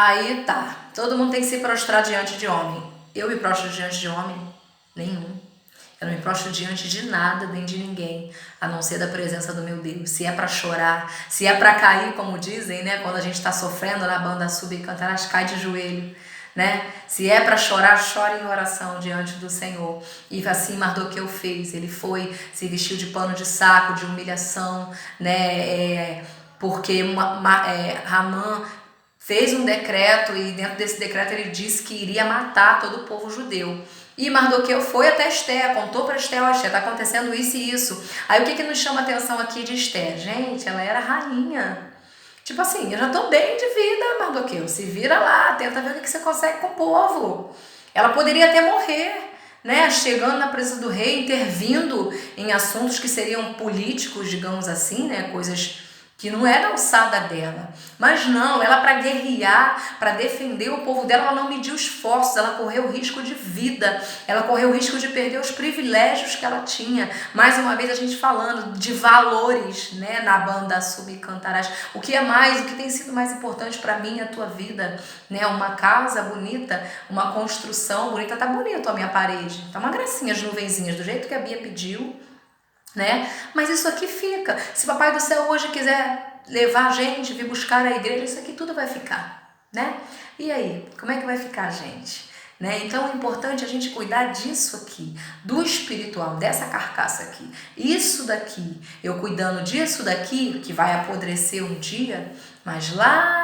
Aí tá, todo mundo tem que se prostrar diante de homem. Eu me prostro diante de homem? Nenhum. Eu não me prostro diante de nada, nem de ninguém, a não ser da presença do meu Deus. Se é para chorar, se é para cair, como dizem, né? Quando a gente está sofrendo na banda Sub e Cantarás, cai de joelho, né? Se é para chorar, chore em oração diante do Senhor. E assim Mardoqueu fez. Ele foi, se vestiu de pano de saco, de humilhação, né? Porque Ramã fez um decreto e dentro desse decreto ele disse que iria matar todo o povo judeu. E Mardoqueu foi até Esther, contou para Esther, ó, Esther, está acontecendo isso e isso. Aí o que nos chama a atenção aqui de Esther? Gente, ela era rainha. Tipo assim, eu já tô bem de vida, Mardoqueu, se vira lá, tenta ver o que você consegue com o povo. Ela poderia até morrer, né? Chegando na presença do rei, intervindo em assuntos que seriam políticos, digamos assim, né? Coisas que não era a alçada dela. Mas não, ela para guerrear, para defender o povo dela, ela não mediu esforços, ela correu risco de vida, ela correu risco de perder os privilégios que ela tinha. Mais uma vez a gente falando de valores, né, na banda Sub e Cantarás. O que é mais, o que tem sido mais importante para mim e a tua vida, né? Uma casa bonita, uma construção bonita, tá bonito a minha parede, tá uma gracinha as nuvenzinhas, do jeito que a Bia pediu, né? Mas isso aqui fica. Se o Papai do Céu hoje quiser levar a gente, vir buscar a igreja, isso aqui tudo vai ficar, né? E aí, como é que vai ficar, gente? Né? Então é importante a gente cuidar disso aqui, do espiritual, dessa carcaça aqui. Isso daqui, eu cuidando disso daqui, que vai apodrecer um dia, mas lá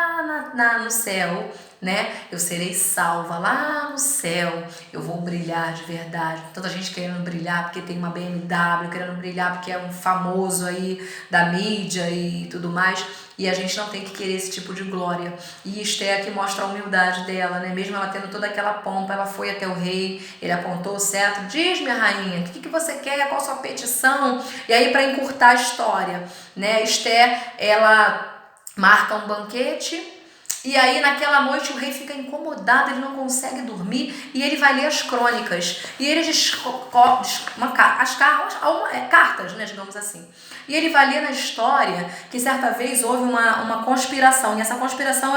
no céu, né? Eu serei salva lá no céu, eu vou brilhar de verdade. Tanta gente querendo brilhar porque tem uma BMW, querendo brilhar porque é um famoso aí da mídia e tudo mais. E a gente não tem que querer esse tipo de glória. E Esther aqui mostra a humildade dela, né? Mesmo ela tendo toda aquela pompa, ela foi até o rei, ele apontou o cetro, diz, minha rainha, o que você quer, qual a sua petição? E aí, para encurtar a história, né? Esther, ela marca um banquete. E aí naquela noite o rei fica incomodado, ele não consegue dormir e ele vai ler as crônicas. E ele cartas, né, digamos assim. E ele vai ler na história que certa vez houve uma conspiração. E essa conspiração,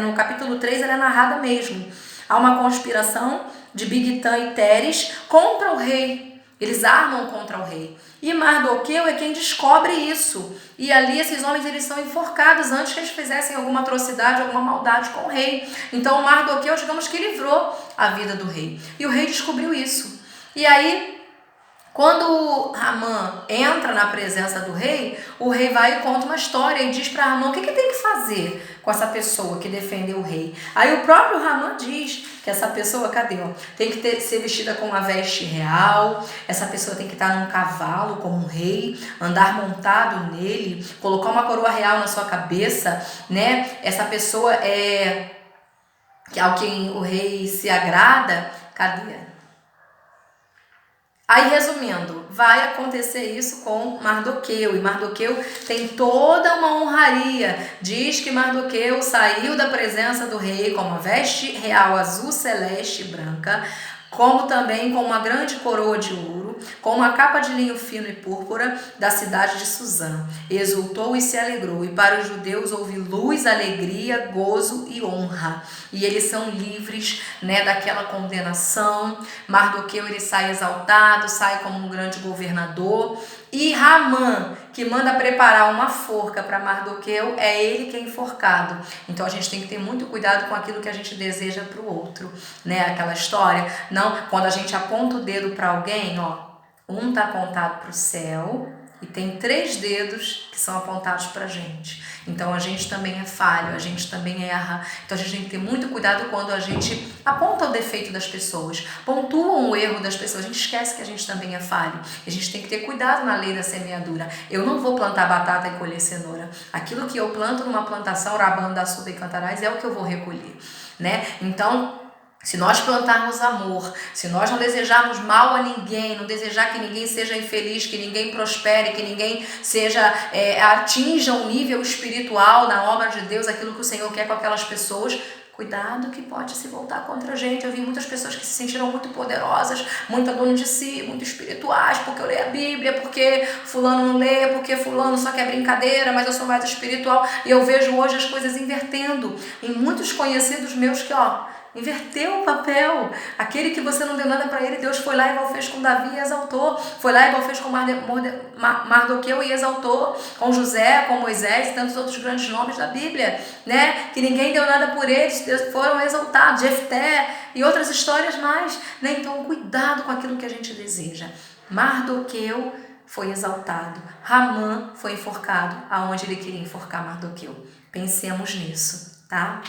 no capítulo 3, ela é narrada mesmo. Há uma conspiração de Bigtã e Teres contra o rei. Eles armam contra o rei. E Mardoqueu é quem descobre isso. E ali esses homens eles são enforcados antes que eles fizessem alguma atrocidade, alguma maldade com o rei. Então Mardoqueu, digamos que livrou a vida do rei. E o rei descobriu isso. E aí, quando Ramã entra na presença do rei, o rei vai e conta uma história e diz para Ramã o que tem que fazer com essa pessoa que defendeu o rei. Aí o próprio Ramã diz que essa pessoa, cadê? Tem que ser vestida com uma veste real, essa pessoa tem que estar num cavalo como um rei, andar montado nele, colocar uma coroa real na sua cabeça, né? Essa pessoa é ao quem o rei se agrada. Cadê? Aí, resumindo, vai acontecer isso com Mardoqueu, e Mardoqueu tem toda uma honraria. Diz que Mardoqueu saiu da presença do rei com uma veste real azul, celeste e branca, como também com uma grande coroa de ouro, com uma capa de linho fino e púrpura da cidade de Suzã. Exultou e se alegrou, e para os judeus houve luz, alegria, gozo e honra. E eles são livres, né, daquela condenação. Mardoqueu ele sai exaltado, sai como um grande governador. E Ramã, que manda preparar uma forca para Mardoqueu, é ele que é enforcado. Então a gente tem que ter muito cuidado com aquilo que a gente deseja para o outro, né? Aquela história, não, quando a gente aponta o dedo para alguém, ó, um tá apontado para o céu e tem 3 dedos que são apontados para a gente. Então a gente também é falho, a gente também erra. Então a gente tem que ter muito cuidado quando a gente aponta o defeito das pessoas, pontua o erro das pessoas. A gente esquece que a gente também é falho. A gente tem que ter cuidado na lei da semeadura. Eu não vou plantar batata e colher cenoura. Aquilo que eu planto numa plantação, Rabanda, Sub e Cantarás, é o que eu vou recolher, né? Então, se nós plantarmos amor, se nós não desejarmos mal a ninguém, não desejar que ninguém seja infeliz, que ninguém prospere, que ninguém atinja um nível espiritual na obra de Deus, aquilo que o Senhor quer com aquelas pessoas, Cuidado que pode se voltar contra a gente. Eu vi muitas pessoas que se sentiram muito poderosas, muito donas de si, muito espirituais, porque eu leio a Bíblia, porque fulano não lê, porque fulano só quer brincadeira, mas eu sou mais espiritual. E eu vejo hoje as coisas invertendo. Em muitos conhecidos meus que, inverteu o papel. Aquele que você não deu nada para ele, Deus foi lá igual fez com Davi e exaltou. Foi lá igual fez com Mardoqueu e exaltou. Com José, com Moisés e tantos outros grandes nomes da Bíblia, né? Que ninguém deu nada por eles, foram exaltados. Jefté e outras histórias mais, né? Então, cuidado com aquilo que a gente deseja. Mardoqueu foi exaltado. Ramã foi enforcado aonde ele queria enforcar Mardoqueu. Pensemos nisso, tá?